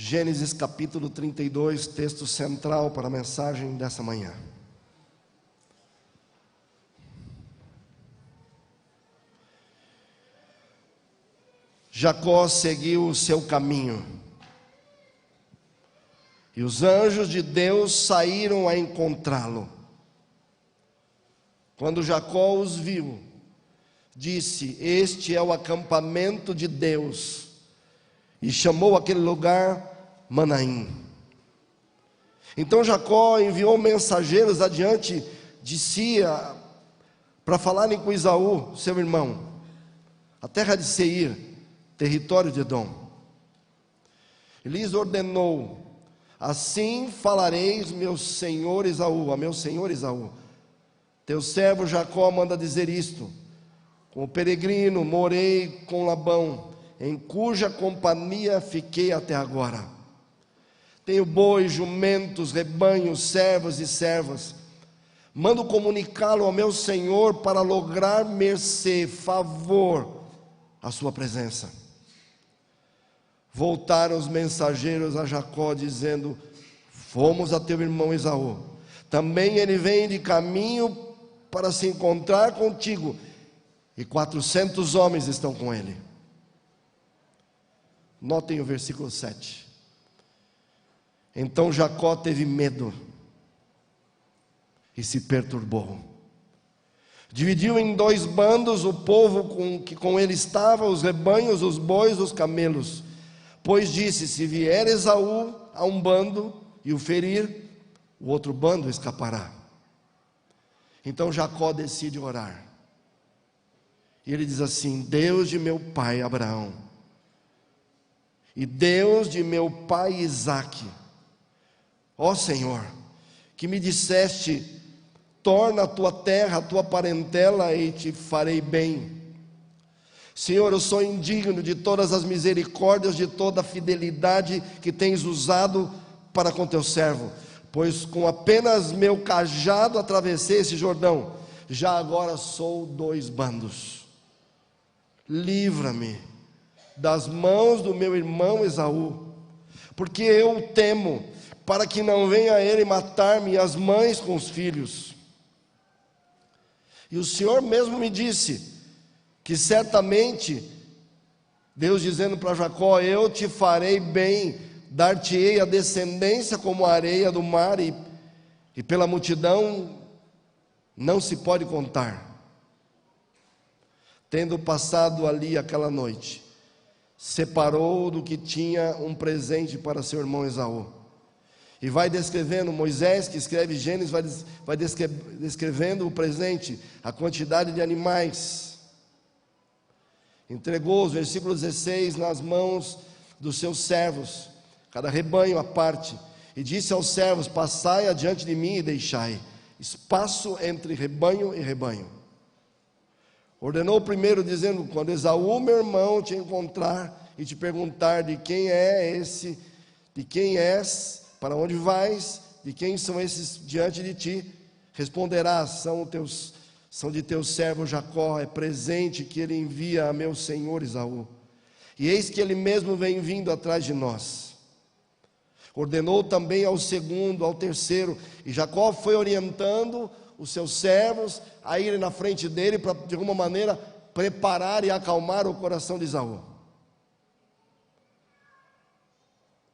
Gênesis capítulo 32, texto central para a mensagem dessa manhã. Jacó seguiu o seu caminho, e os anjos de Deus saíram a encontrá-lo. Quando Jacó os viu, disse: "Este é o acampamento de Deus", e chamou aquele lugar Manaim. Então Jacó enviou mensageiros adiante de si para falarem com Esaú, seu irmão, a terra de Seir, território de Edom. E lhes ordenou: "Assim falareis, meu senhor Esaú, a meu senhor Esaú, teu servo Jacó manda dizer isto: com o peregrino morei com Labão, em cuja companhia fiquei até agora. Tenho bois, jumentos, rebanhos, servos e servas. Mando comunicá-lo ao meu senhor para lograr mercê, favor, à sua presença." Voltaram os mensageiros a Jacó, dizendo: "Fomos a teu irmão Esaú. Também ele vem de caminho para se encontrar contigo, e 400 homens estão com ele." Notem o versículo 7. Então Jacó teve medo e se perturbou. Dividiu em 2 bandos o povo que com ele estava, os rebanhos, os bois, os camelos. Pois disse: "Se vier Esaú a um bando e o ferir, o outro bando escapará." Então Jacó decide orar. E ele diz assim: "Deus de meu pai Abraão, e Deus de meu pai Isaque, ó Senhor, que me disseste: torna a tua terra, a tua parentela, e te farei bem. Senhor, eu sou indigno de todas as misericórdias, de toda a fidelidade que tens usado para com teu servo, pois com apenas meu cajado atravessei esse Jordão, já agora sou 2 bandos. Livra-me das mãos do meu irmão Esaú, porque eu o temo, para que não venha ele matar-me e as mães com os filhos. E o Senhor mesmo me disse que certamente," Deus dizendo para Jacó: "eu te farei bem, dar-te-ei a descendência como a areia do mar, e pela multidão não se pode contar." Tendo passado ali aquela noite, separou do que tinha um presente para seu irmão Esaú. E vai descrevendo, Moisés, que escreve Gênesis, vai descrevendo o presente, a quantidade de animais. Entregou os versículos 16 nas mãos dos seus servos, cada rebanho à parte, e disse aos servos: "Passai adiante de mim e deixai espaço entre rebanho e rebanho." Ordenou primeiro, dizendo: "Quando Esaú, meu irmão, te encontrar e te perguntar: de quem é esse, de quem és, para onde vais, de quem são esses diante de ti, responderás: são de teu servo Jacó, é presente que ele envia a meu senhor Esaú. E eis que ele mesmo vem vindo atrás de nós." Ordenou também ao segundo, ao terceiro, e Jacó foi orientando os seus servos a irem na frente dele para, de alguma maneira, preparar e acalmar o coração de Esaú.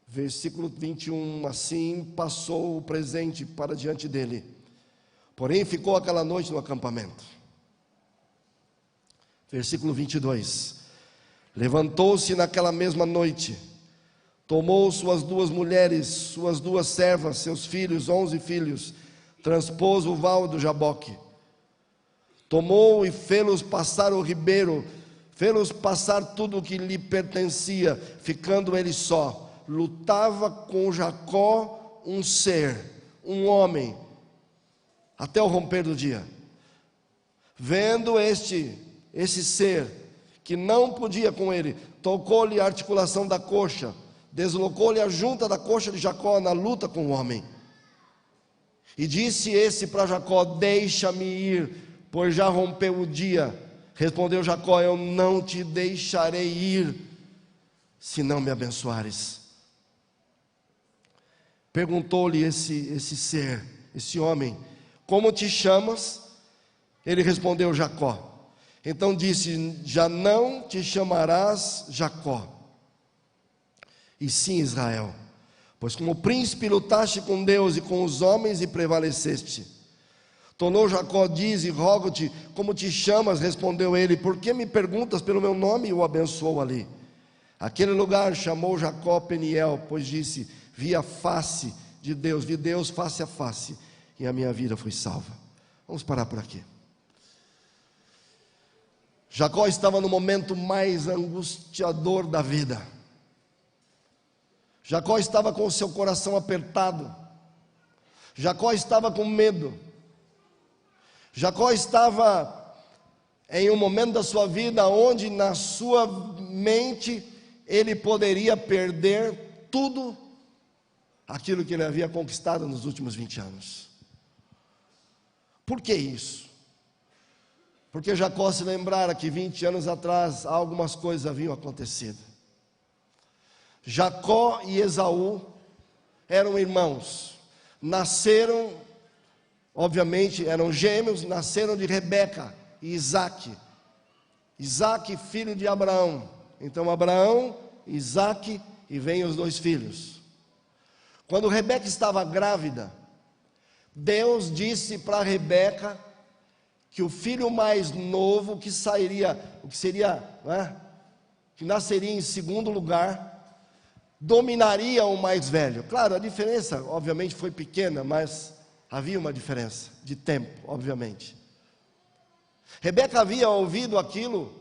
Versículo 21, assim passou o presente para diante dele, porém ficou aquela noite no acampamento. Versículo 22, levantou-se naquela mesma noite, tomou suas 2 mulheres, suas 2 servas, seus filhos, 11 filhos, transpôs o val do Jaboque, tomou e fê-los passar o ribeiro, fê-los passar tudo o que lhe pertencia, ficando ele só. Lutava com Jacó um ser, um homem, até o romper do dia. Vendo esse ser, que não podia com ele, tocou-lhe a articulação da coxa, deslocou-lhe a junta da coxa de Jacó na luta com o homem. E disse esse para Jacó: "Deixa-me ir, pois já rompeu o dia." Respondeu Jacó: "Eu não te deixarei ir, se não me abençoares." perguntou-lhe esse homem: como te chamas? Ele respondeu: Jacó. Então disse: já não te chamarás Jacó, e sim Israel, pois como príncipe lutaste com Deus e com os homens e prevaleceste. Tornou Jacó: dize, rogo-te, como te chamas? Respondeu ele: por que me perguntas pelo meu nome? E o abençoou ali. Aquele lugar chamou Jacó Peniel, pois disse: vi a face de Deus, vi Deus face a face, e a minha vida foi salva. Vamos parar por aqui. Jacó estava no momento mais angustiador da vida. Jacó estava com o seu coração apertado. Jacó estava com medo. Jacó estava em um momento da sua vida onde na sua mente ele poderia perder tudo aquilo que ele havia conquistado nos últimos 20 anos. Por que isso? Porque Jacó se lembrara que 20 anos atrás algumas coisas haviam acontecido. Jacó e Esaú eram irmãos, nasceram, obviamente eram gêmeos, nasceram de Rebeca e Isaque. Isaque, filho de Abraão. Então Abraão, Isaque, e vêm os dois filhos. Quando Rebeca estava grávida, Deus disse para Rebeca que o filho mais novo que nasceria em segundo lugar, dominaria o mais velho. Claro, a diferença obviamente foi pequena, mas havia uma diferença de tempo, obviamente. Rebeca havia ouvido aquilo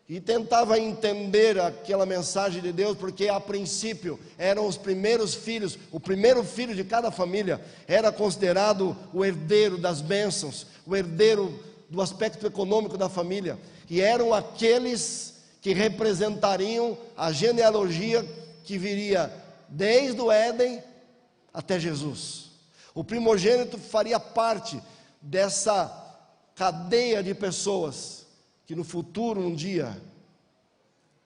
e tentava entender aquela mensagem de Deus, porque a princípio eram os primeiros filhos, o primeiro filho de cada família era considerado o herdeiro das bênçãos, o herdeiro do aspecto econômico da família, e eram aqueles que representariam a genealogia que viria desde o Éden até Jesus. O primogênito faria parte dessa cadeia de pessoas que no futuro um dia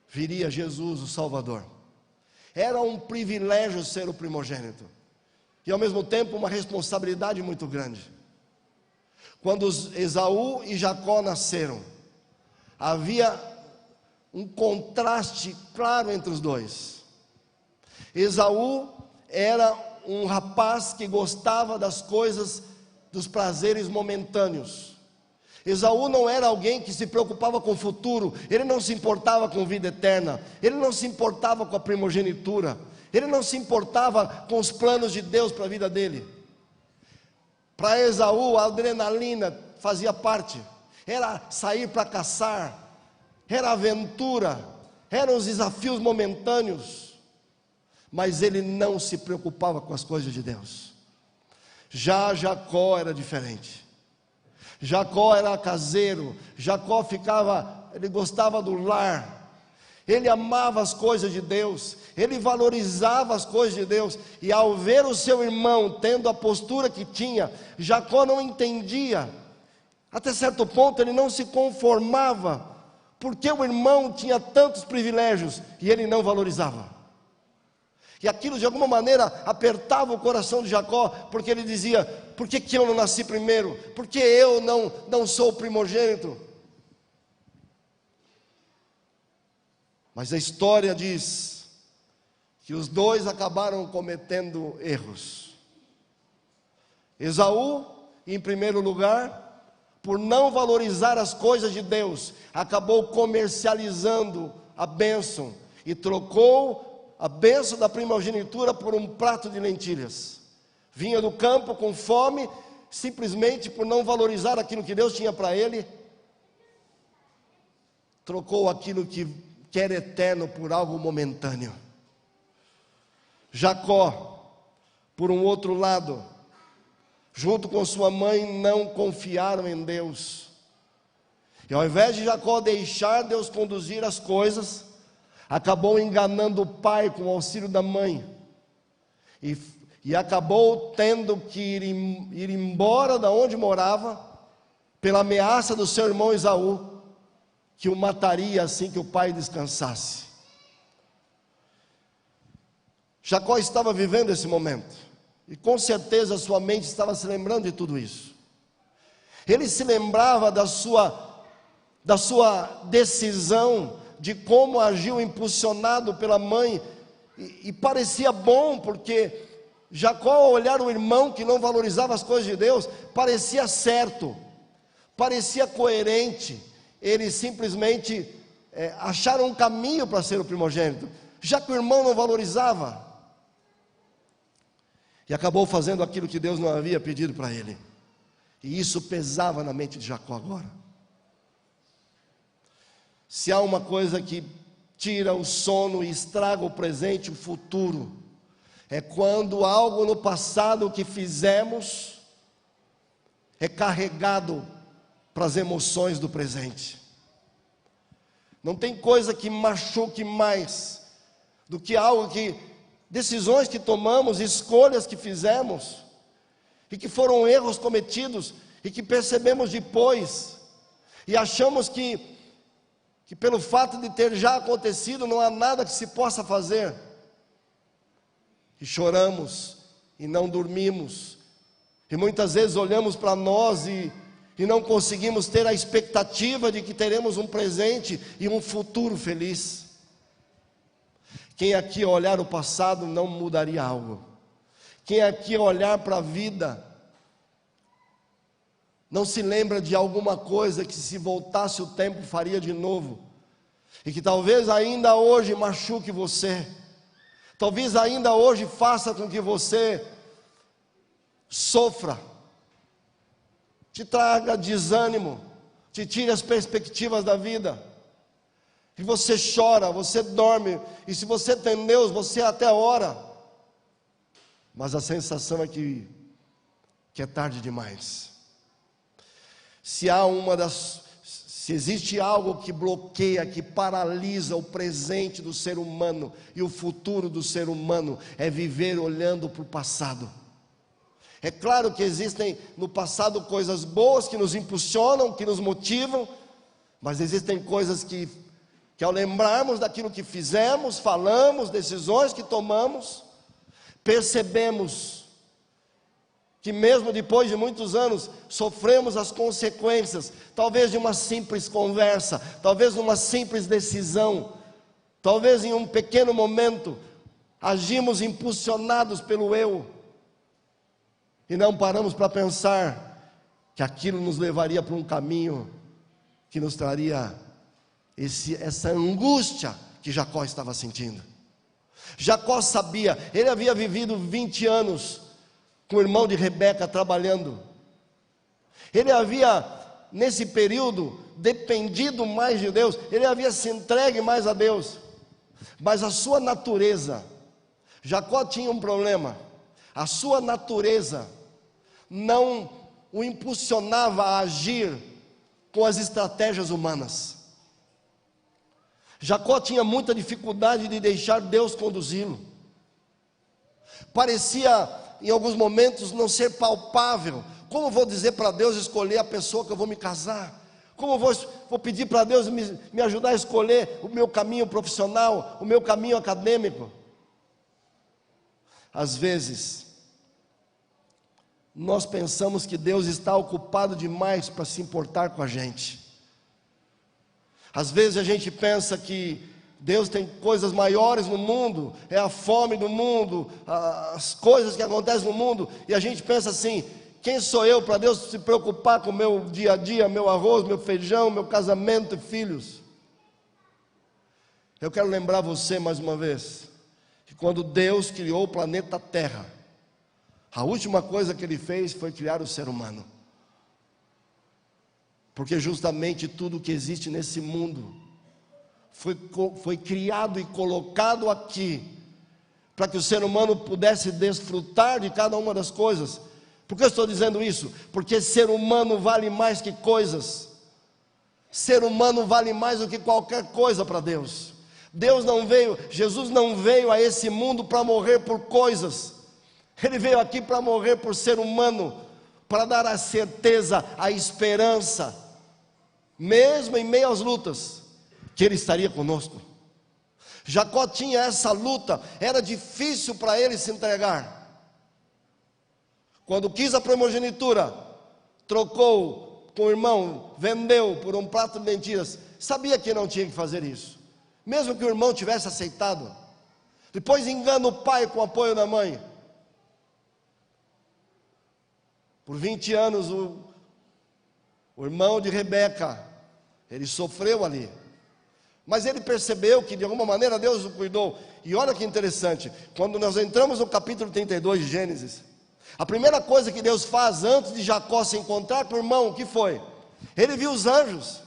viria Jesus, o Salvador. Era um privilégio ser o primogênito e ao mesmo tempo uma responsabilidade muito grande. Quando Esaú e Jacó nasceram, havia um contraste claro entre os dois. Esaú era um rapaz que gostava das coisas, dos prazeres momentâneos. Esaú não era alguém que se preocupava com o futuro, ele não se importava com vida eterna, ele não se importava com a primogenitura, ele não se importava com os planos de Deus para a vida dele. Para Esaú, a adrenalina fazia parte, era sair para caçar, era aventura, eram os desafios momentâneos, mas ele não se preocupava com as coisas de Deus. Já Jacó era diferente. Jacó era caseiro, Jacó ele gostava do lar, ele amava as coisas de Deus, ele valorizava as coisas de Deus, e ao ver o seu irmão tendo a postura que tinha, Jacó não entendia, até certo ponto ele não se conformava, porque o irmão tinha tantos privilégios, e ele não valorizava, e aquilo de alguma maneira apertava o coração de Jacó, porque ele dizia: por que eu não nasci primeiro? Por que eu não sou o primogênito? Mas a história diz que os dois acabaram cometendo erros. Esaú, em primeiro lugar, por não valorizar as coisas de Deus, acabou comercializando a bênção e trocou a bênção da primogenitura por um prato de lentilhas. Vinha do campo com fome, simplesmente por não valorizar aquilo que Deus tinha para ele, trocou aquilo que era eterno por algo momentâneo. Jacó, por um outro lado, junto com sua mãe, não confiaram em Deus, e ao invés de Jacó deixar Deus conduzir as coisas, acabou enganando o pai com o auxílio da mãe, e acabou tendo que ir embora da onde morava, pela ameaça do seu irmão Esaú, que o mataria assim que o pai descansasse. Jacó estava vivendo esse momento. E com certeza a sua mente estava se lembrando de tudo isso. Ele se lembrava da sua decisão, de como agiu impulsionado pela mãe, e parecia bom, porque Jacó, ao olhar o irmão que não valorizava as coisas de Deus, parecia certo, parecia coerente, eles simplesmente acharam um caminho para ser o primogênito, já que o irmão não valorizava, e acabou fazendo aquilo que Deus não havia pedido para ele, e isso pesava na mente de Jacó agora. Se há uma coisa que tira o sono e estraga o presente e o futuro, é quando algo no passado que fizemos é carregado para as emoções do presente. Não tem coisa que machuque mais do que decisões que tomamos, escolhas que fizemos, e que foram erros cometidos, e que percebemos depois, e achamos que pelo fato de ter já acontecido, não há nada que se possa fazer, e choramos, e não dormimos, e muitas vezes olhamos para nós e não conseguimos ter a expectativa de que teremos um presente e um futuro feliz. Quem aqui olhar o passado não mudaria algo? Quem aqui olhar para a vida não se lembra de alguma coisa que, se voltasse o tempo, faria de novo, e que talvez ainda hoje machuque você, talvez ainda hoje faça com que você sofra, te traga desânimo, te tire as perspectivas da vida, e você chora, você dorme, e se você tem Deus, você até ora, mas a sensação é que é tarde demais. Se existe algo que bloqueia, que paralisa o presente do ser humano e o futuro do ser humano, é viver olhando para o passado. É claro que existem no passado coisas boas que nos impulsionam, que nos motivam, mas existem coisas que ao lembrarmos daquilo que fizemos, falamos, decisões que tomamos, percebemos que mesmo depois de muitos anos, sofremos as consequências, talvez de uma simples conversa, talvez de uma simples decisão, talvez em um pequeno momento, agimos impulsionados pelo eu, e não paramos para pensar que aquilo nos levaria para um caminho que nos traria essa angústia que Jacó estava sentindo. Jacó sabia, ele havia vivido 20 anos com o irmão de Rebeca trabalhando, ele havia nesse período dependido mais de Deus, ele havia se entregue mais a Deus, mas a sua natureza, Jacó tinha um problema, a sua natureza não o impulsionava a agir com as estratégias humanas. Jacó tinha muita dificuldade de deixar Deus conduzi-lo, parecia em alguns momentos não ser palpável. Como vou dizer para Deus escolher a pessoa que eu vou me casar? Como vou pedir para Deus me ajudar a escolher o meu caminho profissional, o meu caminho acadêmico? Às vezes, nós pensamos que Deus está ocupado demais para se importar com a gente. Às vezes a gente pensa que Deus tem coisas maiores no mundo, é a fome do mundo, as coisas que acontecem no mundo, e a gente pensa assim: quem sou eu para Deus se preocupar com o meu dia a dia, meu arroz, meu feijão, meu casamento e filhos? Eu quero lembrar você mais uma vez, que quando Deus criou o planeta Terra, a última coisa que Ele fez foi criar o ser humano, porque justamente tudo que existe nesse mundo foi criado e colocado aqui, para que o ser humano pudesse desfrutar de cada uma das coisas. Por que eu estou dizendo isso? Porque ser humano vale mais que coisas, ser humano vale mais do que qualquer coisa para Deus. Jesus não veio a esse mundo para morrer por coisas, Ele veio aqui para morrer por ser humano, para dar a certeza, a esperança, mesmo em meio às lutas, que Ele estaria conosco. Jacó tinha essa luta, era difícil para ele se entregar, quando quis a primogenitura, trocou com o irmão, vendeu por um prato de lentilhas, sabia que não tinha que fazer isso, mesmo que o irmão tivesse aceitado. Depois engana o pai com o apoio da mãe. Por 20 anos o irmão de Rebeca, ele sofreu ali, mas ele percebeu que de alguma maneira Deus o cuidou. E olha que interessante, quando nós entramos no capítulo 32 de Gênesis, a primeira coisa que Deus faz antes de Jacó se encontrar com o irmão, o que foi? Ele viu os anjos.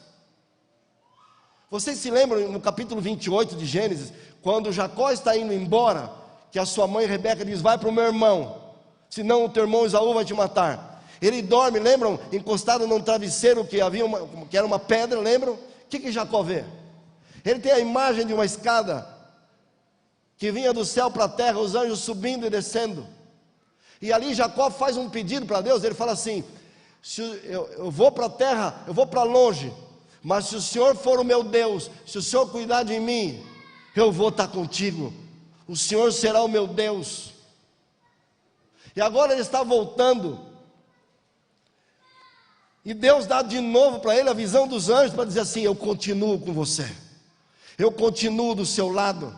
Vocês se lembram no capítulo 28 de Gênesis, quando Jacó está indo embora, que a sua mãe Rebeca diz: vai para o meu irmão, senão o teu irmão Esaú vai te matar. Ele dorme, lembram? Encostado num travesseiro que era uma pedra, lembram? O que Jacó vê? Ele tem a imagem de uma escada que vinha do céu para a terra, os anjos subindo e descendo. E ali Jacó faz um pedido para Deus. Ele fala assim: se eu vou para a terra, eu vou para longe, mas se o Senhor for o meu Deus, se o Senhor cuidar de mim, eu vou estar contigo, o Senhor será o meu Deus. E agora ele está voltando, e Deus dá de novo para ele a visão dos anjos, para dizer assim: eu continuo com você, eu continuo do seu lado,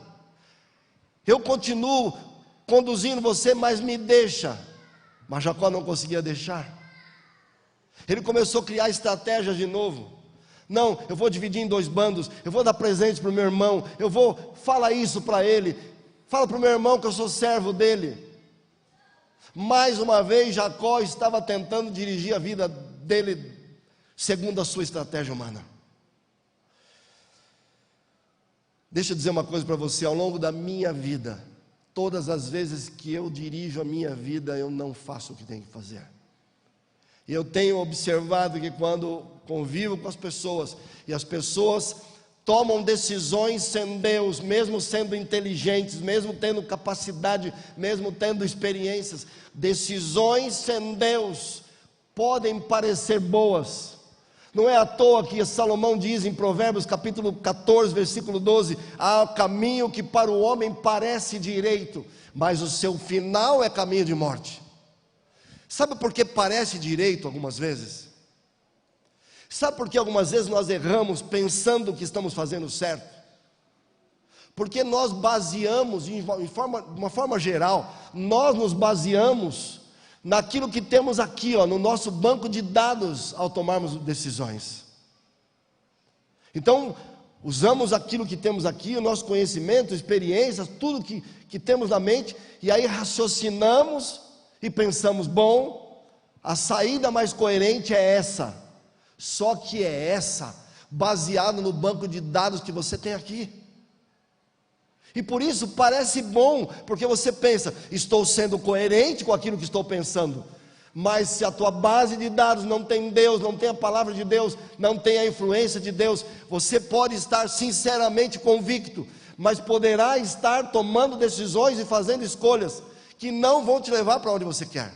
eu continuo conduzindo você, mas me deixa. Mas Jacó não conseguia deixar. Ele começou a criar estratégias de novo. Não, eu vou dividir em 2 bandos, eu vou dar presente para o meu irmão, fala isso para ele, fala para o meu irmão que eu sou servo dele. Mais uma vez Jacó estava tentando dirigir a vida dele segundo a sua estratégia humana. Deixa eu dizer uma coisa para você: ao longo da minha vida, todas as vezes que eu dirijo a minha vida, eu não faço o que tenho que fazer. E eu tenho observado que quando convivo com as pessoas, e as pessoas tomam decisões sem Deus, mesmo sendo inteligentes, mesmo tendo capacidade, mesmo tendo experiências, decisões sem Deus podem parecer boas. Não é à toa que Salomão diz em Provérbios capítulo 14, versículo 12: há caminho que para o homem parece direito, mas o seu final é caminho de morte. Sabe por que parece direito algumas vezes? Sabe por que algumas vezes nós erramos pensando que estamos fazendo certo? Porque nós baseamos, de uma forma geral, nós nos baseamos naquilo que temos aqui, no nosso banco de dados ao tomarmos decisões. Então, usamos aquilo que temos aqui, o nosso conhecimento, experiências, tudo que temos na mente, e aí raciocinamos e pensamos: bom, a saída mais coerente é essa. Só que é essa, baseado no banco de dados que você tem aqui. E por isso parece bom, porque você pensa: estou sendo coerente com aquilo que estou pensando. Mas se a tua base de dados não tem Deus, não tem a palavra de Deus, não tem a influência de Deus, você pode estar sinceramente convicto, mas poderá estar tomando decisões e fazendo escolhas que não vão te levar para onde você quer.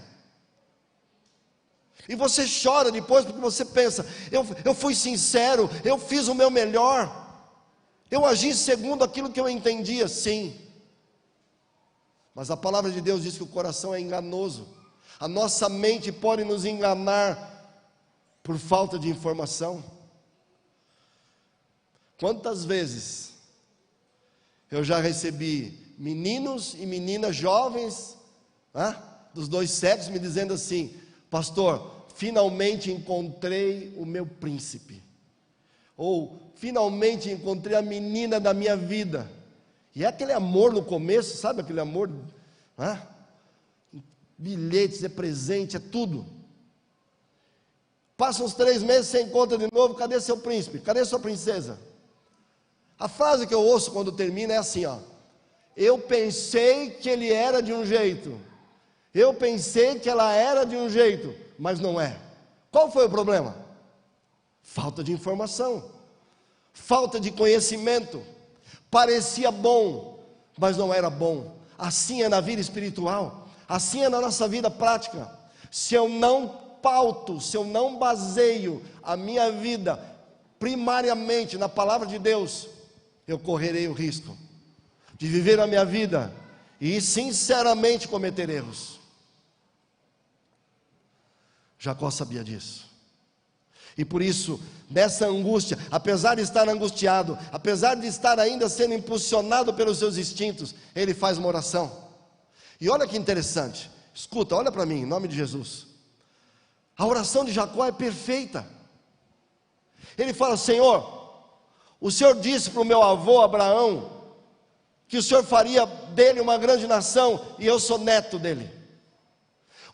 E você chora depois porque você pensa: eu fui sincero, eu fiz o meu melhor, eu agi segundo aquilo que eu entendia. Sim, mas a palavra de Deus diz que o coração é enganoso. A nossa mente pode nos enganar por falta de informação. Quantas vezes eu já recebi meninos e meninas jovens, dos 2 sexos, me dizendo assim: pastor, finalmente encontrei o meu príncipe, ou finalmente encontrei a menina da minha vida. E é aquele amor no começo, sabe aquele amor, bilhetes, é presente, é tudo. Passa uns 3 meses, você encontra de novo: cadê seu príncipe? Cadê sua princesa? A frase que eu ouço quando termina é assim: eu pensei que ele era de um jeito, eu pensei que ela era de um jeito, mas não é. Qual foi o problema? Falta de informação, falta de conhecimento. Parecia bom, mas não era bom. Assim é na vida espiritual, assim é na nossa vida prática. Se eu não pauto, se eu não baseio a minha vida primariamente na palavra de Deus, eu correrei o risco de viver a minha vida e sinceramente cometer erros. Jacó sabia disso. E por isso, nessa angústia, apesar de estar angustiado, apesar de estar ainda sendo impulsionado pelos seus instintos, ele faz uma oração. E olha que interessante, escuta, olha para mim, em nome de Jesus. A oração de Jacó é perfeita. Ele fala: Senhor, o Senhor disse para o meu avô Abraão que o Senhor faria dele uma grande nação, e eu sou neto dele.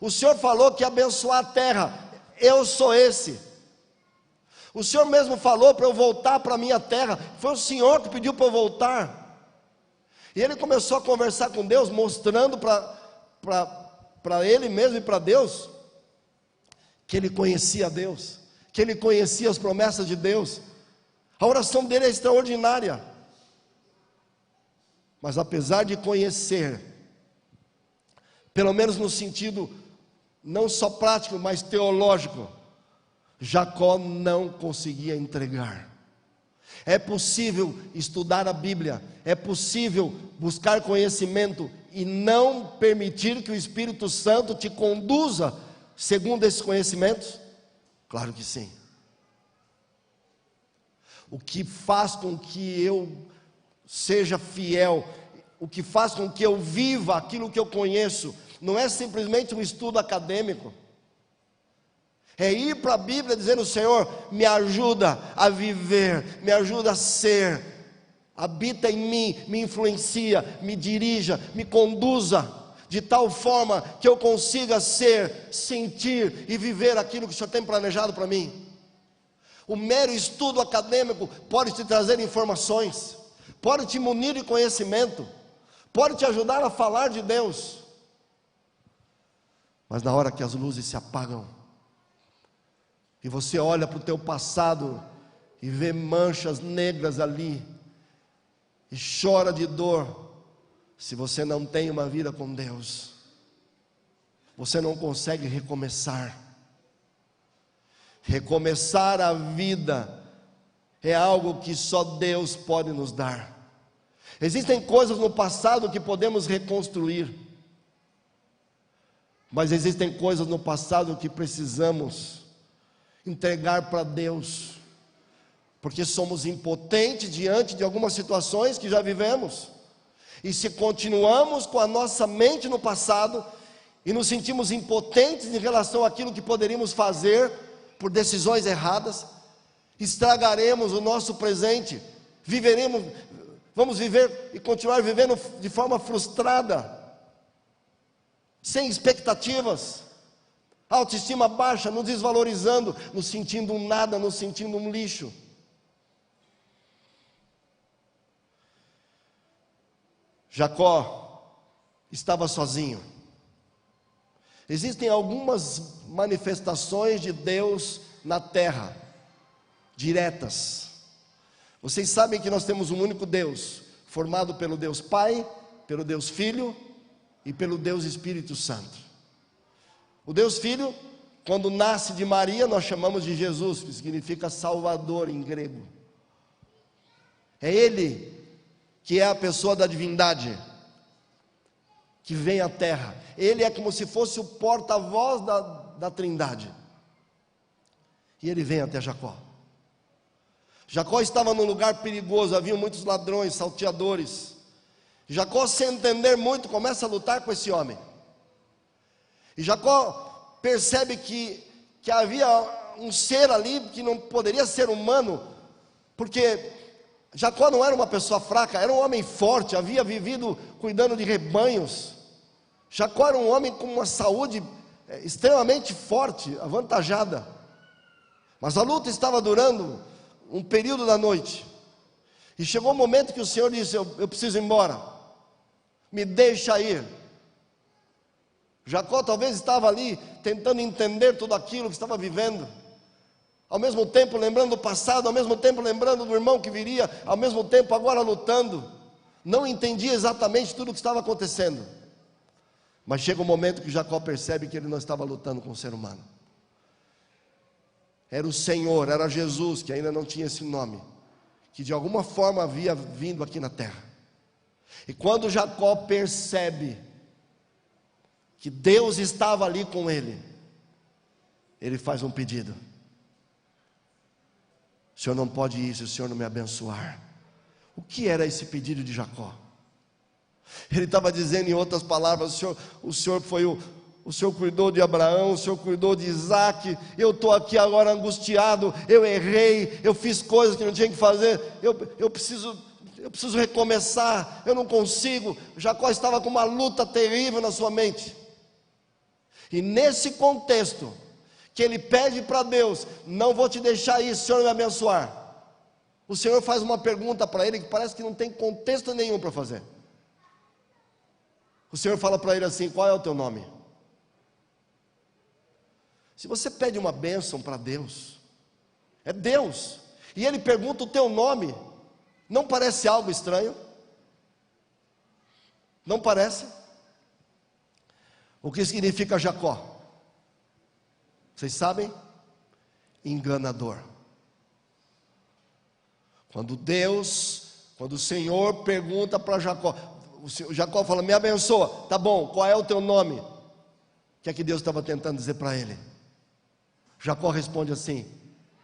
O Senhor falou que ia abençoar a terra, eu sou esse. O Senhor mesmo falou para eu voltar para a minha terra, foi o Senhor que pediu para eu voltar. E ele começou a conversar com Deus, mostrando para ele mesmo e para Deus, que ele conhecia Deus, que ele conhecia as promessas de Deus. A oração dele é extraordinária. Mas apesar de conhecer, pelo menos no sentido não só prático, mas teológico, Jacó não conseguia entregar. É possível estudar a Bíblia, é possível buscar conhecimento e não permitir que o Espírito Santo te conduza segundo esses conhecimentos? Claro que sim. O que faz com que eu seja fiel, o que faz com que eu viva aquilo que eu conheço, não é simplesmente um estudo acadêmico. É ir para a Bíblia dizendo: Senhor, me ajuda a viver, me ajuda a ser, habita em mim, me influencia, me dirija, me conduza, de tal forma que eu consiga ser, sentir e viver aquilo que o Senhor tem planejado para mim. O mero estudo acadêmico pode te trazer informações, pode te munir de conhecimento, pode te ajudar a falar de Deus, mas na hora que as luzes se apagam, e você olha para o teu passado e vê manchas negras ali, e chora de dor, se você não tem uma vida com Deus, você não consegue recomeçar. Recomeçar a vida é algo que só Deus pode nos dar. Existem coisas no passado que podemos reconstruir, mas existem coisas no passado que precisamos entregar para Deus, porque somos impotentes diante de algumas situações que já vivemos, e se continuamos com a nossa mente no passado, e nos sentimos impotentes em relação àquilo que poderíamos fazer, por decisões erradas, estragaremos o nosso presente, vamos viver e continuar vivendo de forma frustrada, sem expectativas, autoestima baixa, nos desvalorizando, nos sentindo um nada, nos sentindo um lixo. Jacó estava sozinho. Existem algumas manifestações de Deus na terra, diretas. Vocês sabem que nós temos um único Deus, formado pelo Deus Pai, pelo Deus Filho e pelo Deus Espírito Santo. O Deus Filho, quando nasce de Maria, nós chamamos de Jesus, que significa Salvador em grego. É Ele que é a pessoa da divindade, que vem à terra. Ele é como se fosse o porta-voz da Trindade. E ele vem até Jacó. Jacó estava num lugar perigoso, havia muitos ladrões, salteadores. Jacó, sem entender muito, começa a lutar com esse homem. E Jacó percebe que havia um ser ali que não poderia ser humano, porque Jacó não era uma pessoa fraca, era um homem forte, havia vivido cuidando de rebanhos. Jacó era um homem com uma saúde extremamente forte, avantajada. Mas a luta estava durando um período da noite, e chegou um momento que o Senhor disse: eu preciso ir embora, me deixa ir. Jacó talvez estava ali tentando entender tudo aquilo que estava vivendo, ao mesmo tempo lembrando do passado, ao mesmo tempo lembrando do irmão que viria, ao mesmo tempo agora lutando. Não entendia exatamente tudo o que estava acontecendo, mas chega um momento que Jacó percebe que ele não estava lutando com o ser humano. Era o Senhor, era Jesus, que ainda não tinha esse nome, que de alguma forma havia vindo aqui na terra. E quando Jacó percebe que Deus estava ali com ele, ele faz um pedido: o Senhor não pode ir se o Senhor não me abençoar. O que era esse pedido de Jacó? Ele estava dizendo, em outras palavras: o Senhor cuidou de Abraão, o Senhor cuidou de Isaac, eu estou aqui agora angustiado, eu errei, eu fiz coisas que não tinha que fazer, eu preciso recomeçar, eu não consigo. Jacó estava com uma luta terrível na sua mente, e nesse contexto, que ele pede para Deus: não vou te deixar ir, se o Senhor me abençoar. O Senhor faz uma pergunta para ele que parece que não tem contexto nenhum para fazer. O Senhor fala para ele assim: qual é o teu nome? Se você pede uma bênção para Deus, é Deus, e Ele pergunta o teu nome, não parece algo estranho? Não parece? O que significa Jacó? Vocês sabem? Enganador. Quando o Senhor pergunta para Jacó, Jacó fala: me abençoa, tá bom, qual é o teu nome? O que é que Deus estava tentando dizer para ele? Jacó responde assim: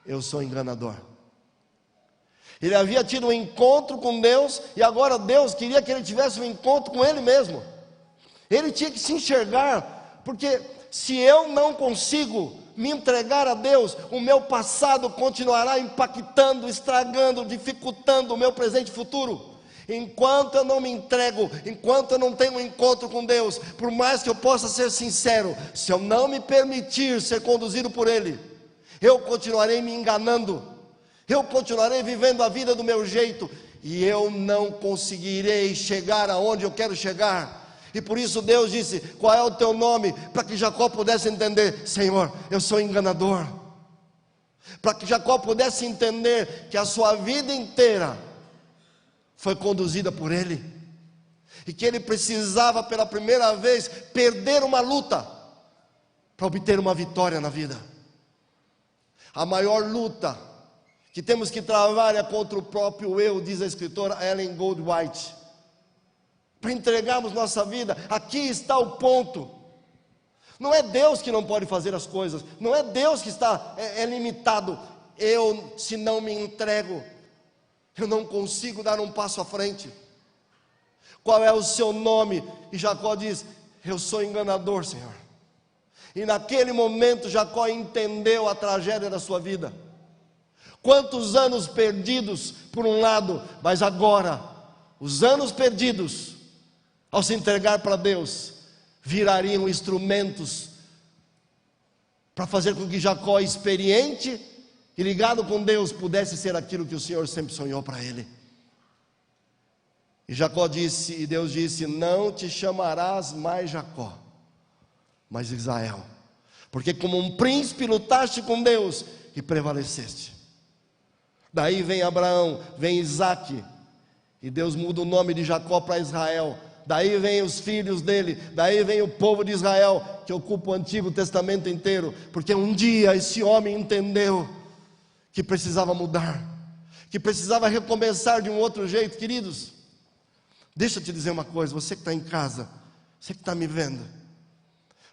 eu sou enganador. Ele havia tido um encontro com Deus, e agora Deus queria que ele tivesse um encontro com ele mesmo. Ele tinha que se enxergar, porque se eu não consigo me entregar a Deus, o meu passado continuará impactando, estragando, dificultando o meu presente e futuro. Enquanto eu não me entrego, enquanto eu não tenho um encontro com Deus, por mais que eu possa ser sincero, se eu não me permitir ser conduzido por Ele, eu continuarei me enganando, eu continuarei vivendo a vida do meu jeito, e eu não conseguirei chegar aonde eu quero chegar. E por isso Deus disse: qual é o teu nome? Para que Jacó pudesse entender: Senhor, eu sou enganador. Para que Jacó pudesse entender que a sua vida inteira foi conduzida por ele, e que ele precisava pela primeira vez perder uma luta para obter uma vitória na vida. A maior luta que temos que travar é contra o próprio eu, diz a escritora Ellen Goldwhite. Para entregarmos nossa vida, aqui está o ponto. Não é Deus que não pode fazer as coisas, não é Deus que está limitado. Eu, se não me entrego, eu não consigo dar um passo à frente. Qual é o seu nome? E Jacó diz: eu sou enganador, Senhor. E naquele momento Jacó entendeu a tragédia da sua vida. Quantos anos perdidos por um lado, mas agora, os anos perdidos, ao se entregar para Deus, virariam instrumentos para fazer com que Jacó, experiente e ligado com Deus, pudesse ser aquilo que o Senhor sempre sonhou para ele. E Jacó disse, e Deus disse: não te chamarás mais Jacó, mas Israel, porque como um príncipe lutaste com Deus e prevaleceste. Daí vem Abraão, vem Isaac, e Deus muda o nome de Jacó para Israel. Daí vem os filhos dele, daí vem o povo de Israel, que ocupa o Antigo Testamento inteiro, porque um dia esse homem entendeu que precisava mudar, que precisava recomeçar de um outro jeito. Queridos, deixa eu te dizer uma coisa, você que está em casa, você que está me vendo,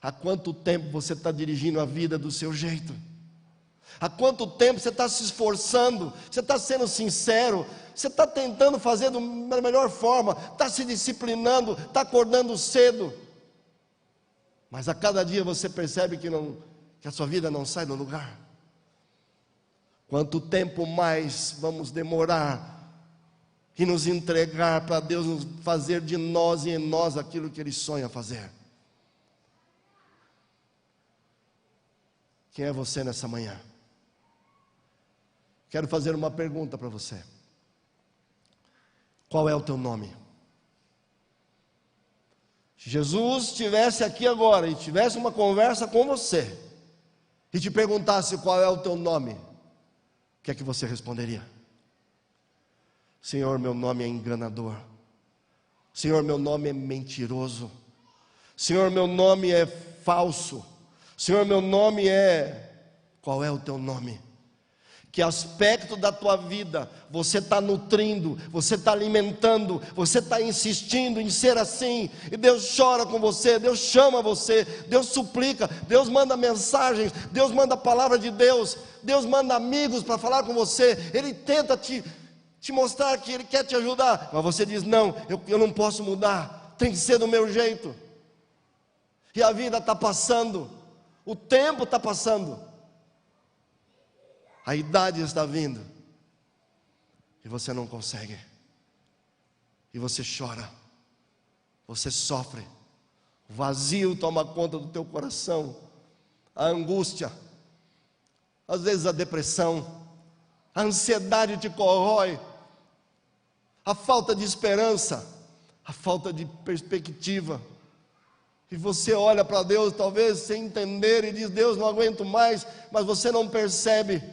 há quanto tempo você está dirigindo a vida do seu jeito? Há quanto tempo você está se esforçando, você está sendo sincero, você está tentando fazer da melhor forma, está se disciplinando, está acordando cedo, mas a cada dia você percebe que a sua vida não sai do lugar? Quanto tempo mais vamos demorar e nos entregar para Deus fazer de nós e em nós aquilo que Ele sonha fazer? Quem é você nessa manhã? Quero fazer uma pergunta para você. Qual é o teu nome? Se Jesus estivesse aqui agora e tivesse uma conversa com você e te perguntasse qual é o teu nome, o que é que você responderia? Senhor, meu nome é enganador. Senhor, meu nome é mentiroso. Senhor, meu nome é falso. Senhor, meu nome é... Qual é o teu nome? Que aspecto da tua vida você está nutrindo, você está alimentando, você está insistindo em ser assim, e Deus chora com você, Deus chama você, Deus suplica, Deus manda mensagens, Deus manda a palavra de Deus, Deus manda amigos para falar com você, Ele tenta te mostrar que Ele quer te ajudar, mas você diz: não, eu não posso mudar, tem que ser do meu jeito. E a vida está passando, o tempo está passando, a idade está vindo, e você não consegue, e você chora, você sofre, o vazio toma conta do teu coração, a angústia, às vezes a depressão, a ansiedade te corrói, a falta de esperança, a falta de perspectiva, e você olha para Deus talvez sem entender e diz: Deus, não aguento mais, mas você não percebe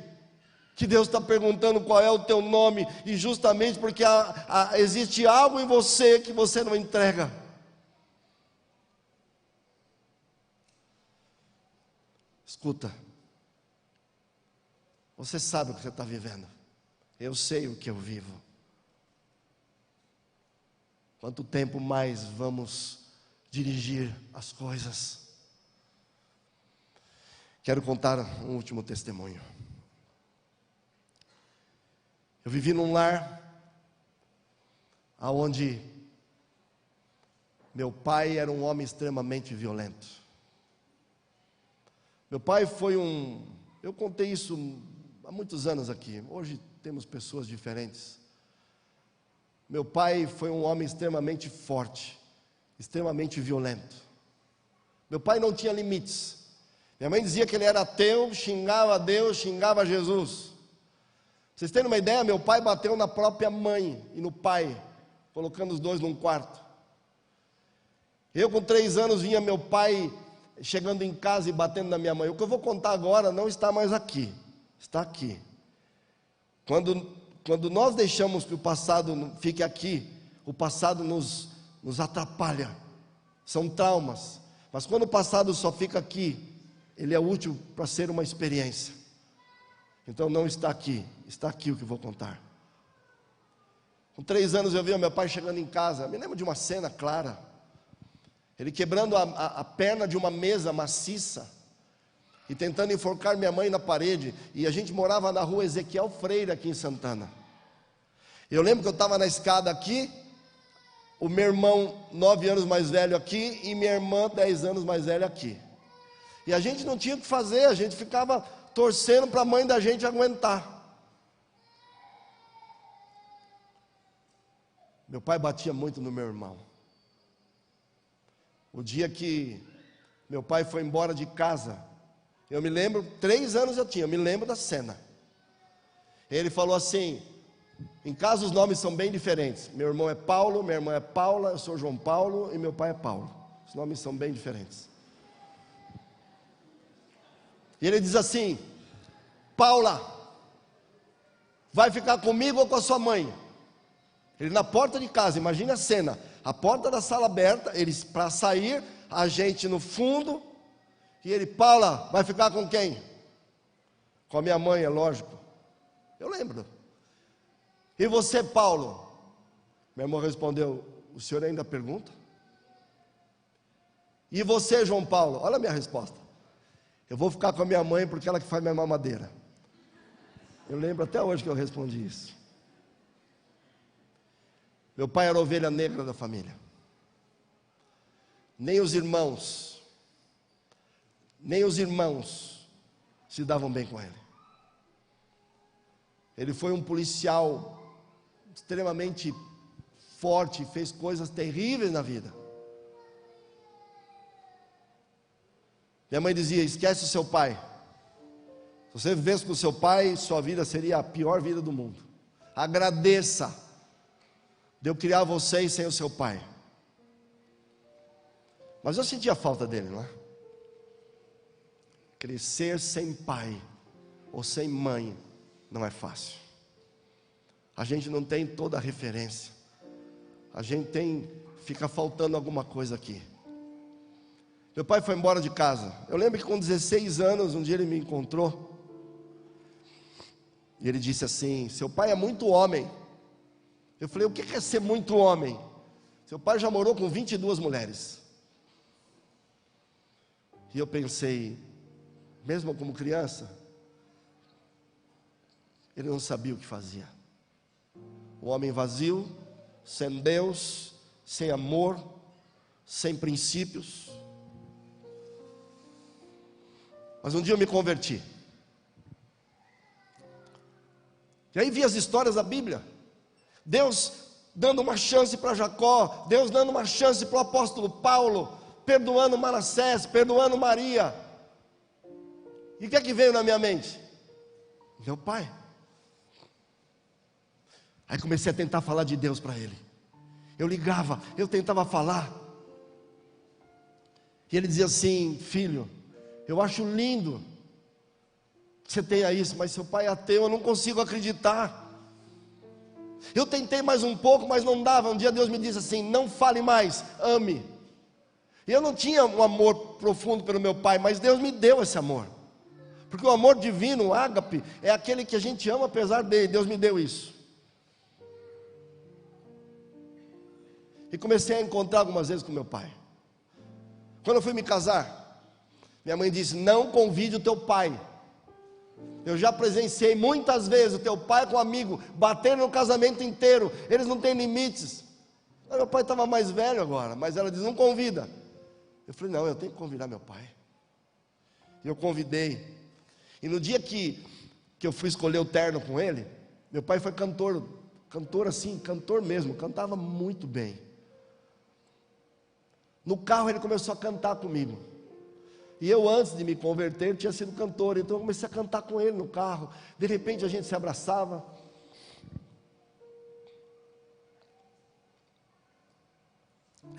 que Deus está perguntando qual é o teu nome, e justamente porque existe algo em você que você não entrega. Escuta, você sabe o que você está vivendo, eu sei o que eu vivo. Quanto tempo mais vamos dirigir as coisas? Quero contar um último testemunho. Eu vivi num lar onde meu pai era um homem extremamente violento. Meu pai foi eu contei isso há muitos anos aqui, hoje temos pessoas diferentes. Meu pai foi um homem extremamente forte, extremamente violento. Meu pai não tinha limites. Minha mãe dizia que ele era ateu, xingava Deus, xingava Jesus. Vocês terem uma ideia, meu pai bateu na própria mãe e no pai, colocando os dois num quarto. Eu com 3 anos vinha meu pai chegando em casa e batendo na minha mãe. O que eu vou contar agora não está mais aqui, está aqui. Quando nós deixamos que o passado fique aqui, o passado nos atrapalha, são traumas. Mas quando o passado só fica aqui, ele é útil para ser uma experiência. Então não está aqui, está aqui o que eu vou contar. Com 3 anos eu vi meu pai chegando em casa, me lembro de uma cena clara, ele quebrando a perna de uma mesa maciça, e tentando enforcar minha mãe na parede, e a gente morava na rua Ezequiel Freire aqui em Santana. Eu lembro que eu estava na escada aqui, o meu irmão 9 anos mais velho aqui, e minha irmã 10 anos mais velha aqui, e a gente não tinha o que fazer, a gente ficava torcendo para a mãe da gente aguentar. Meu pai batia muito no meu irmão. O dia que meu pai foi embora de casa, eu me lembro, 3 anos eu tinha, eu me lembro da cena. Ele falou assim: em casa os nomes são bem diferentes, meu irmão é Paulo, minha irmã é Paula, eu sou João Paulo e meu pai é Paulo. Os nomes são bem diferentes. E ele diz assim: Paula, vai ficar comigo ou com a sua mãe? Ele na porta de casa, imagine a cena, a porta da sala aberta, eles para sair, a gente no fundo, e ele: Paula, vai ficar com quem? Com a minha mãe, é lógico. Eu lembro. E você, Paulo? Meu irmão respondeu: o senhor ainda pergunta? E você, João Paulo? Olha a minha resposta: eu vou ficar com a minha mãe porque ela que faz minha mamadeira. Eu lembro até hoje que eu respondi isso. Meu pai era a ovelha negra da família. Nem os irmãos se davam bem com ele. Ele foi um policial extremamente forte, fez coisas terríveis na vida. Minha mãe dizia: esquece o seu pai. Se você vivesse com o seu pai, sua vida seria a pior vida do mundo. Agradeça de eu criar vocês sem o seu pai. Mas eu sentia falta dele, não é? Crescer sem pai ou sem mãe não é fácil. A gente não tem toda a referência. A gente fica faltando alguma coisa aqui. Meu pai foi embora de casa. Eu lembro que com 16 anos, um dia ele me encontrou. E ele disse assim: seu pai é muito homem. Eu falei: o que é ser muito homem? Seu pai já morou com 22 mulheres. E eu pensei, mesmo como criança, ele não sabia o que fazia. O homem vazio, sem Deus, sem amor, sem princípios. Mas um dia eu me converti. E aí vi as histórias da Bíblia. Deus dando uma chance para Jacó, Deus dando uma chance para o apóstolo Paulo, perdoando Manassés, perdoando Maria. E o que é que veio na minha mente? Meu pai. Aí comecei a tentar falar de Deus para ele. Eu ligava, eu tentava falar. E ele dizia assim: filho, eu acho lindo que você tenha isso, mas seu pai é ateu, eu não consigo acreditar. Eu tentei mais um pouco, mas não dava. Um dia Deus me disse assim: não fale mais, ame. E eu não tinha um amor profundo pelo meu pai, mas Deus me deu esse amor. Porque o amor divino, o ágape, é aquele que a gente ama apesar dele. Deus me deu isso. E comecei a encontrar algumas vezes com meu pai. Quando eu fui me casar, minha mãe disse: não convide o teu pai. Eu já presenciei muitas vezes o teu pai com um amigo batendo no casamento inteiro. Eles não têm limites. Meu pai estava mais velho agora, mas ela diz: não convida. Eu falei: não, eu tenho que convidar meu pai. E eu convidei. E no dia que eu fui escolher o terno com ele, meu pai foi cantor assim, cantor mesmo, cantava muito bem. No carro ele começou a cantar comigo. E eu, antes de me converter, tinha sido cantor. Então eu comecei a cantar com ele no carro. De repente a gente se abraçava.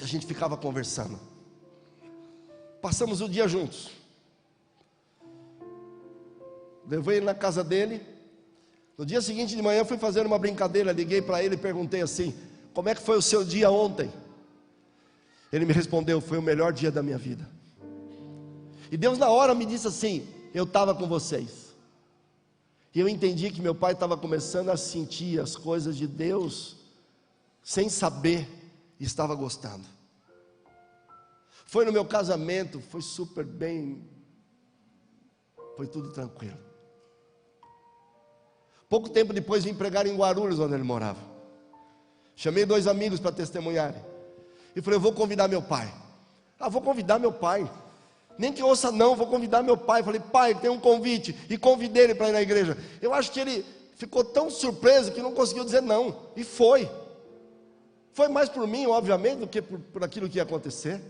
A gente ficava conversando. Passamos o dia juntos. Levei ele na casa dele. No dia seguinte de manhã fui fazer uma brincadeira. Liguei para ele e perguntei assim: como é que foi o seu dia ontem? Ele me respondeu: foi o melhor dia da minha vida. E Deus na hora me disse assim: eu estava com vocês. E eu entendi que meu pai estava começando a sentir as coisas de Deus, sem saber, e estava gostando. Foi no meu casamento, foi super bem, foi tudo tranquilo. Pouco tempo depois vim pregar em Guarulhos, onde ele morava. Chamei 2 amigos para testemunharem. E falei: eu vou convidar meu pai. Vou convidar meu pai. Nem que ouça não, vou convidar meu pai. Falei: pai, tem um convite. E convidei ele para ir na igreja. Eu acho que ele ficou tão surpreso que não conseguiu dizer não. E foi. Foi mais por mim, obviamente, do que por aquilo que ia acontecer.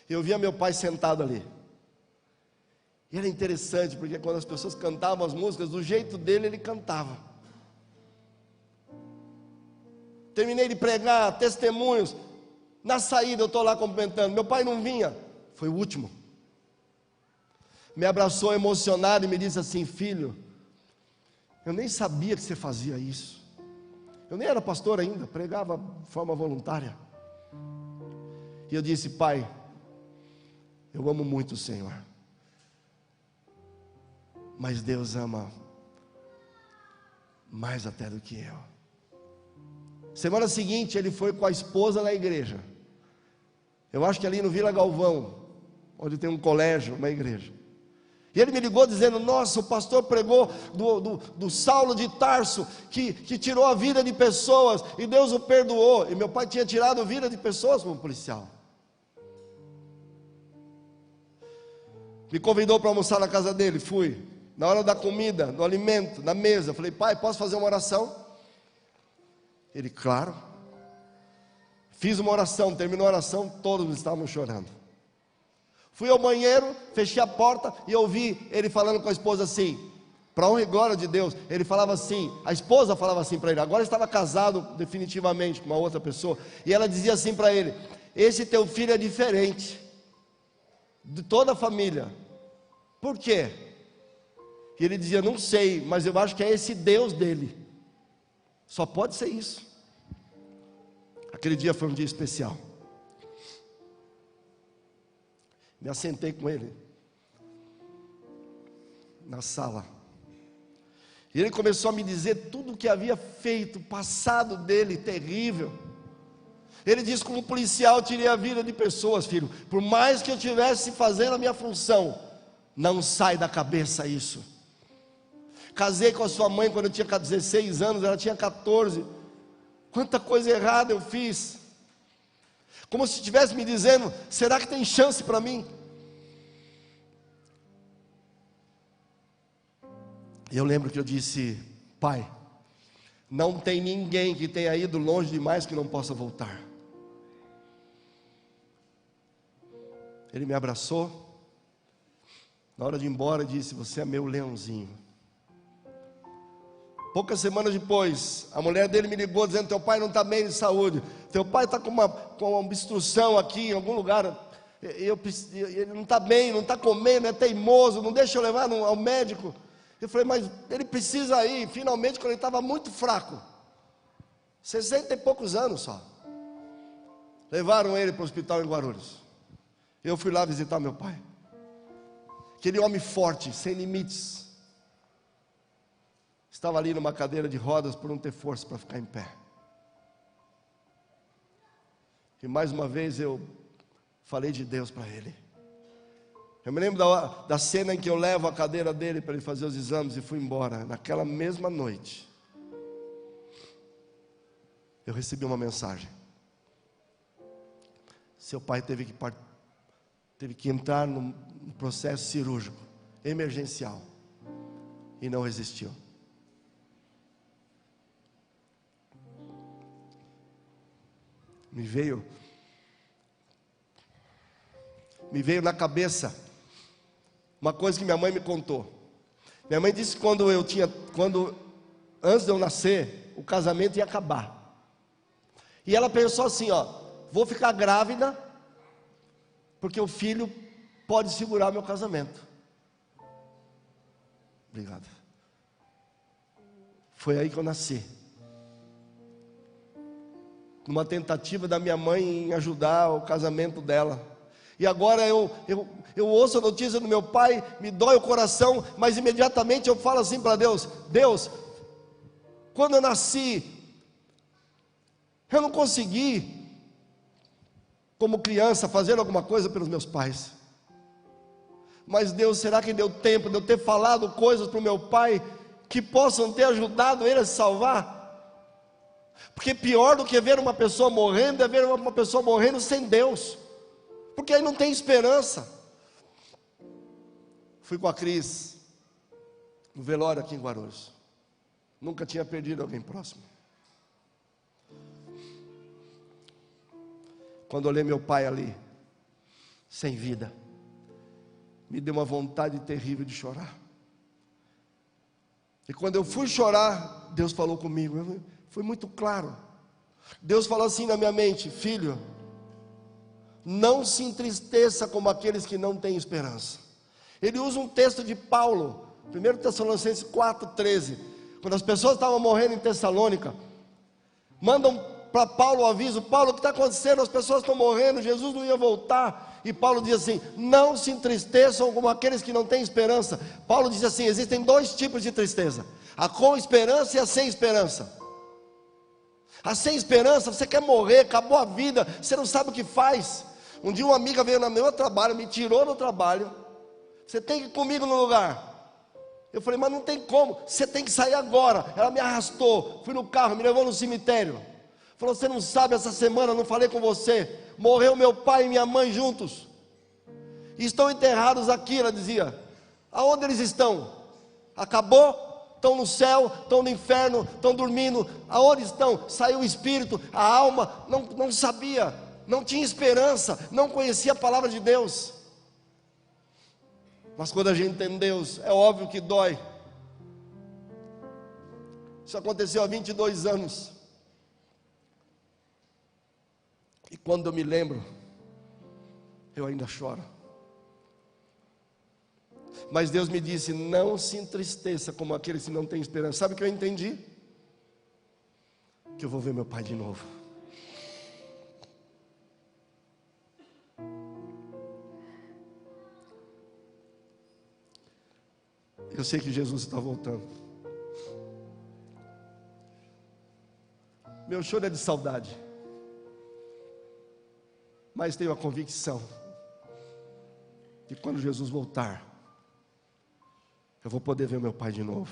Eu via meu pai sentado ali. E era interessante, porque quando as pessoas cantavam as músicas, do jeito dele ele cantava. Terminei de pregar, testemunhos. Na saída eu estou lá cumprimentando. Meu pai não vinha. Foi o último. Me abraçou emocionado e me disse assim: filho, eu nem sabia que você fazia isso. Eu nem era pastor ainda, pregava de forma voluntária. E eu disse: pai, eu amo muito o Senhor, mas Deus ama mais até do que eu. Semana seguinte ele foi com a esposa na igreja. Eu acho que ali no Vila Galvão, onde tem um colégio, uma igreja. E ele me ligou dizendo: nossa, o pastor pregou do Saulo de Tarso, que tirou a vida de pessoas, e Deus o perdoou. E meu pai tinha tirado a vida de pessoas como policial. Me convidou para almoçar na casa dele, fui. Na hora da comida, do alimento, na mesa, falei: pai, posso fazer uma oração? Ele: claro. Fiz uma oração, terminou a oração, todos estavam chorando. Fui ao banheiro, fechei a porta e ouvi ele falando com a esposa assim, para honra e glória de Deus. Ele falava assim, a esposa falava assim para ele, agora estava casado definitivamente com uma outra pessoa, e ela dizia assim para ele: esse teu filho é diferente de toda a família. Por quê? E ele dizia: não sei, mas eu acho que é esse Deus dele. Só pode ser isso. Aquele dia foi um dia especial. Me assentei com ele na sala. E ele começou a me dizer tudo o que havia feito, o passado dele terrível. Ele disse: como policial eu tirei a vida de pessoas, filho. Por mais que eu estivesse fazendo a minha função, não sai da cabeça isso. Casei com a sua mãe quando eu tinha 16 anos, ela tinha 14. Quanta coisa errada eu fiz. Como se estivesse me dizendo: será que tem chance para mim? E eu lembro que eu disse: pai, não tem ninguém que tenha ido longe demais que não possa voltar. Ele me abraçou. Na hora de ir embora disse: você é meu leãozinho. Poucas semanas depois, a mulher dele me ligou dizendo: teu pai não está bem de saúde, teu pai está com uma obstrução aqui em algum lugar, ele não está bem, não está comendo, é teimoso, não deixa eu levar ao médico. Eu falei: mas ele precisa ir. Finalmente, quando ele estava muito fraco, 60 e poucos anos só, levaram ele para o hospital em Guarulhos. Eu fui lá visitar meu pai. Aquele homem forte, sem limites, estava ali numa cadeira de rodas por não ter força para ficar em pé. E mais uma vez eu falei de Deus para ele. Eu me lembro da cena em que eu levo a cadeira dele para ele fazer os exames e fui embora. Naquela mesma noite, eu recebi uma mensagem: seu pai teve que entrar num processo cirúrgico, emergencial, e não resistiu. Me veio na cabeça uma coisa que minha mãe me contou. Minha mãe disse que antes de eu nascer, o casamento ia acabar. E ela pensou assim: vou ficar grávida, porque o filho pode segurar meu casamento. Obrigado. Foi aí que eu nasci. Numa tentativa da minha mãe em ajudar o casamento dela. E agora eu ouço a notícia do meu pai, me dói o coração, mas imediatamente eu falo assim para Deus: Deus, quando eu nasci, eu não consegui, como criança, fazer alguma coisa pelos meus pais. Mas Deus, será que deu tempo de eu ter falado coisas para o meu pai que possam ter ajudado ele a se salvar? Porque pior do que ver uma pessoa morrendo é ver uma pessoa morrendo sem Deus, porque aí não tem esperança. Fui com a Cris no velório aqui em Guarulhos. Nunca tinha perdido alguém próximo. Quando olhei meu pai ali, sem vida, me deu uma vontade terrível de chorar. E quando eu fui chorar, Deus falou comigo. Foi muito claro. Deus falou assim na minha mente: filho, não se entristeça como aqueles que não têm esperança. Ele usa um texto de Paulo, 1 Tessalonicenses 4,13. Quando as pessoas estavam morrendo em Tessalônica, mandam para Paulo o aviso: Paulo, o que está acontecendo? As pessoas estão morrendo, Jesus não ia voltar. E Paulo diz assim: não se entristeçam como aqueles que não têm esperança. Paulo diz assim: existem dois tipos de tristeza: a com esperança e a sem esperança. A sem esperança, você quer morrer, acabou a vida, você não sabe o que faz. Um dia uma amiga veio no meu trabalho, me tirou do trabalho: você tem que ir comigo no lugar. Eu falei: mas não tem como, você tem que sair agora. Ela me arrastou, fui no carro, me levou no cemitério. Falou: você não sabe, essa semana eu não falei com você, morreu meu pai e minha mãe juntos, e estão enterrados aqui. Ela dizia: aonde eles estão? Acabou? Estão no céu, estão no inferno, estão dormindo. Aonde estão? Saiu o espírito, a alma não sabia, não tinha esperança, não conhecia a palavra de Deus. Mas quando a gente tem Deus, é óbvio que dói. Isso aconteceu há 22 anos. E quando eu me lembro, eu ainda choro. Mas Deus me disse: não se entristeça como aqueles que não têm esperança. Sabe o que eu entendi? Que eu vou ver meu pai de novo. Eu sei que Jesus está voltando. Meu choro é de saudade, mas tenho a convicção que quando Jesus voltar, eu vou poder ver meu pai de novo,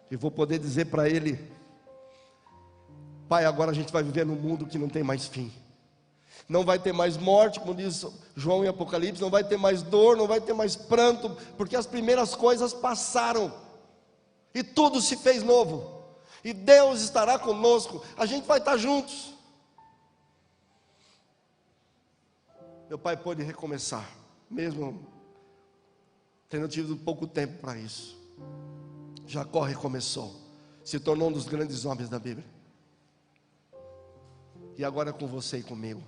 e vou poder dizer para ele: Pai, agora a gente vai viver num mundo que não tem mais fim, não vai ter mais morte, como diz João em Apocalipse, não vai ter mais dor, não vai ter mais pranto, porque as primeiras coisas passaram, e tudo se fez novo, e Deus estará conosco, a gente vai estar juntos. Meu pai pôde recomeçar, mesmo tendo tido pouco tempo para isso. Jacó recomeçou, se tornou um dos grandes homens da Bíblia, e agora é com você e comigo.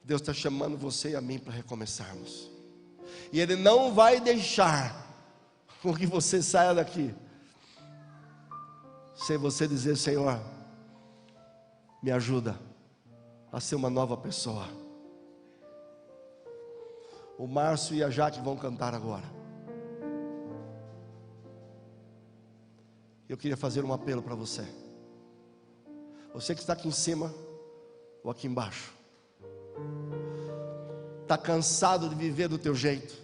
Deus está chamando você e a mim para recomeçarmos, e Ele não vai deixar com que você saia daqui sem você dizer: Senhor, me ajuda a ser uma nova pessoa. O Márcio e a Jaque vão cantar agora. Eu queria fazer um apelo para você. Você que está aqui em cima ou aqui embaixo, está cansado de viver do teu jeito.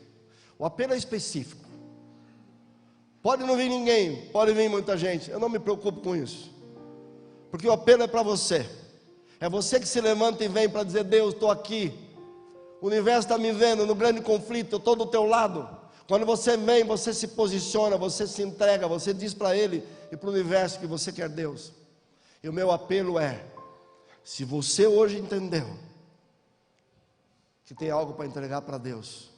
O apelo é específico. Pode não vir ninguém, pode vir muita gente, eu não me preocupo com isso, porque o apelo é para você. É você que se levanta e vem para dizer: Deus, estou aqui, o universo está me vendo no grande conflito, eu estou do teu lado. Quando você vem, você se posiciona, você se entrega, você diz para Ele e para o universo que você quer Deus. E o meu apelo é: se você hoje entendeu que tem algo para entregar para Deus,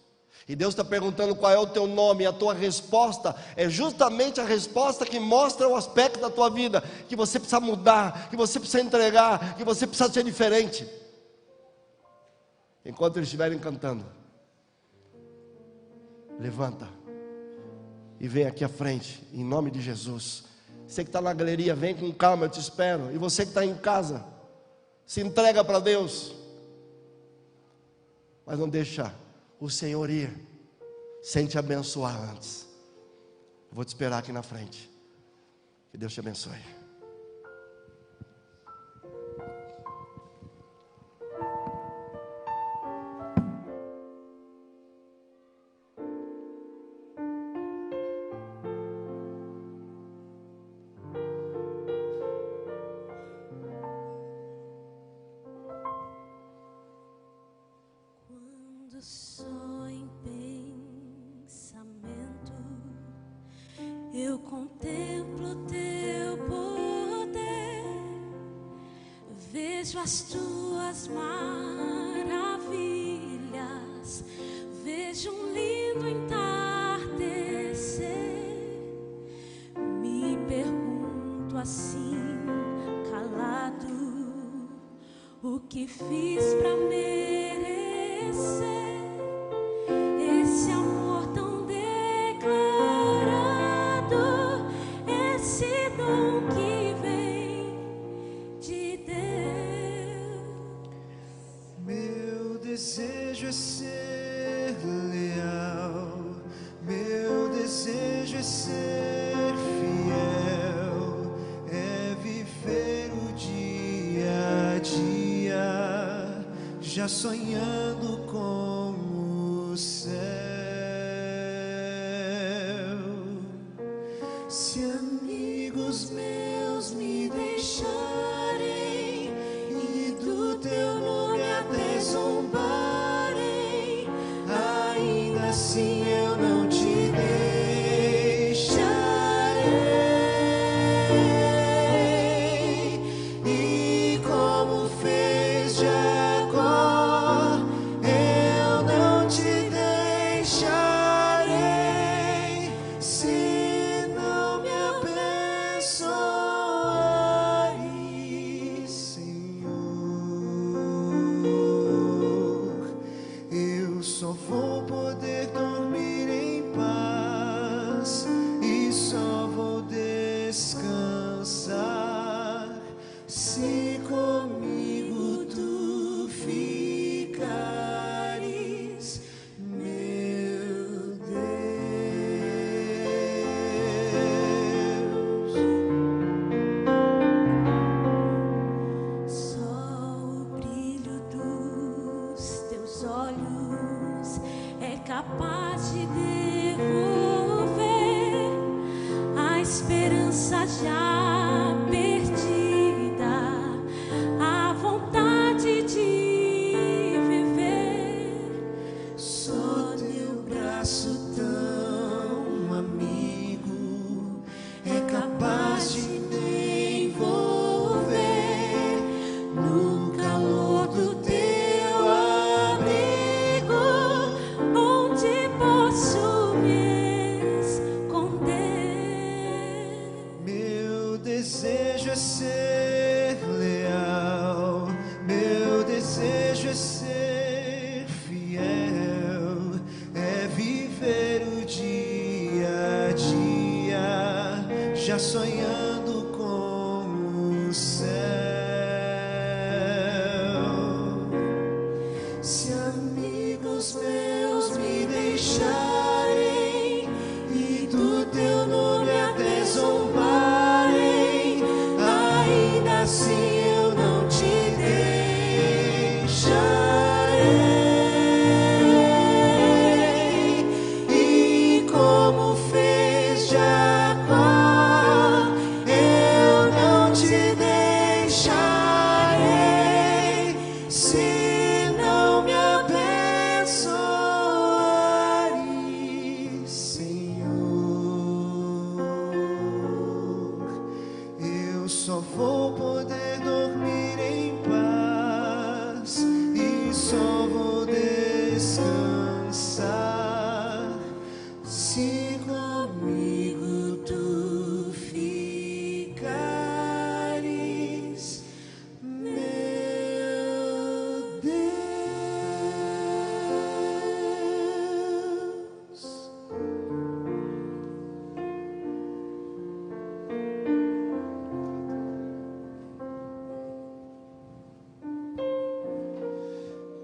e Deus está perguntando qual é o teu nome, e a tua resposta é justamente a resposta que mostra o aspecto da tua vida, que você precisa mudar, que você precisa entregar, que você precisa ser diferente. Enquanto eles estiverem cantando, levanta e vem aqui à frente, em nome de Jesus. Você que está na galeria, vem com calma, eu te espero. E você que está em casa, se entrega para Deus, mas não deixa o Senhor ir sem te abençoar antes. Eu vou te esperar aqui na frente. Que Deus te abençoe. Só em pensamento eu contemplo teu poder, vejo as tuas maravilhas, vejo um lindo entardecer. Me pergunto assim, calado, o que fiz para merecer esse amor tão declarado, esse dom que vem de Deus. Meu desejo é ser leal, meu desejo é ser fiel, é viver o dia a dia, já sonhando com o céu. Se amigos meus me deixarem e do teu nome até zombarem, ainda assim eu não te deixarei. E como fez Jacó, eu não te deixarei, se não me abençoares. esperança já perdida, a vontade de viver. Só teu braço tão amigo é capaz de me envolver no calor do teu abrigo, Onde posso me esconder? Meu desejo é ser leal, meu desejo é ser fiel, é viver o dia a dia, já sonhando com o céu. Se amigos meus me deixarem e do teu nome até zombarem, ainda assim eu não te deixarei. E como fez Jacó, eu não te deixarei, se não me abençoares, Senhor. Eu só vou poder dormir em paz e só vou descansar se comigo tu ficares, meu Deus.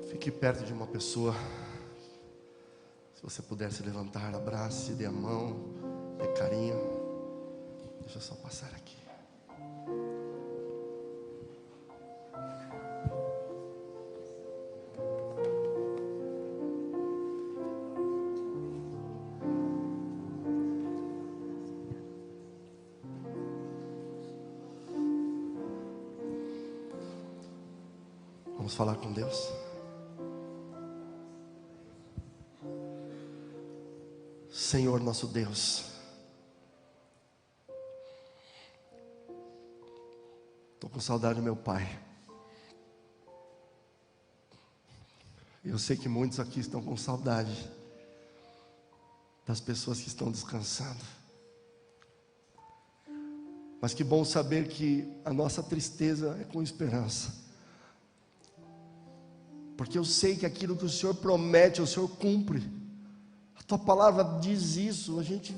Fique perto de uma pessoa. Se você puder se levantar, abrace, dê a mão, dê carinho. Deixa eu só passar aqui. Vamos falar com Deus. Senhor nosso Deus, estou com saudade do meu pai. Eu sei que muitos aqui estão com saudade das pessoas que estão descansando. Mas que bom saber que a nossa tristeza é com esperança. Porque eu sei que aquilo que o Senhor promete, o Senhor cumpre. A tua palavra diz isso, a gente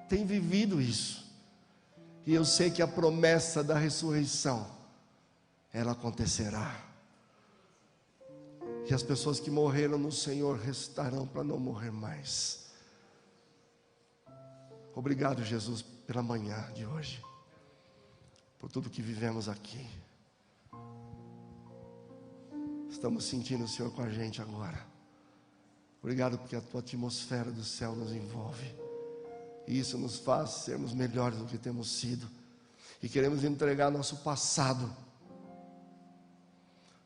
tem vivido isso. E eu sei que a promessa da ressurreição, ela acontecerá. E as pessoas que morreram no Senhor restarão para não morrer mais. Obrigado, Jesus, pela manhã de hoje, por tudo que vivemos aqui. Estamos sentindo o Senhor com a gente agora. Obrigado porque a tua atmosfera do céu nos envolve. E isso nos faz sermos melhores do que temos sido. E queremos entregar nosso passado,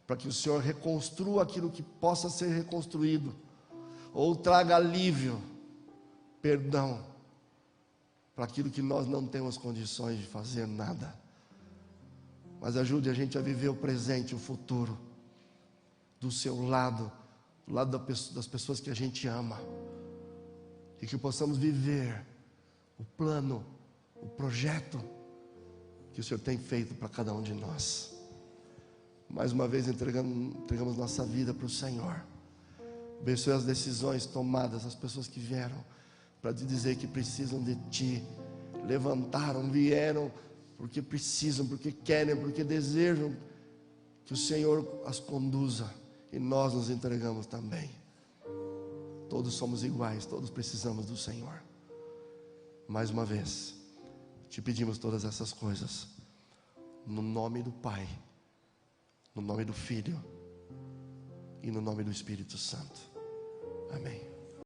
para que o Senhor reconstrua aquilo que possa ser reconstruído, ou traga alívio, perdão, para aquilo que nós não temos condições de fazer nada. Mas ajude a gente a viver o presente, o futuro, do seu lado, do lado das pessoas que a gente ama, e que possamos viver o plano, o projeto que o Senhor tem feito para cada um de nós. Mais uma vez entregamos nossa vida para o Senhor. Abençoe as decisões tomadas, as pessoas que vieram para te dizer que precisam de Ti, levantaram, vieram porque precisam, porque querem, porque desejam que o Senhor as conduza. E nós nos entregamos também. Todos somos iguais, todos precisamos do Senhor. Mais uma vez, te pedimos todas essas coisas, no nome do Pai, no nome do Filho e no nome do Espírito Santo. Amém.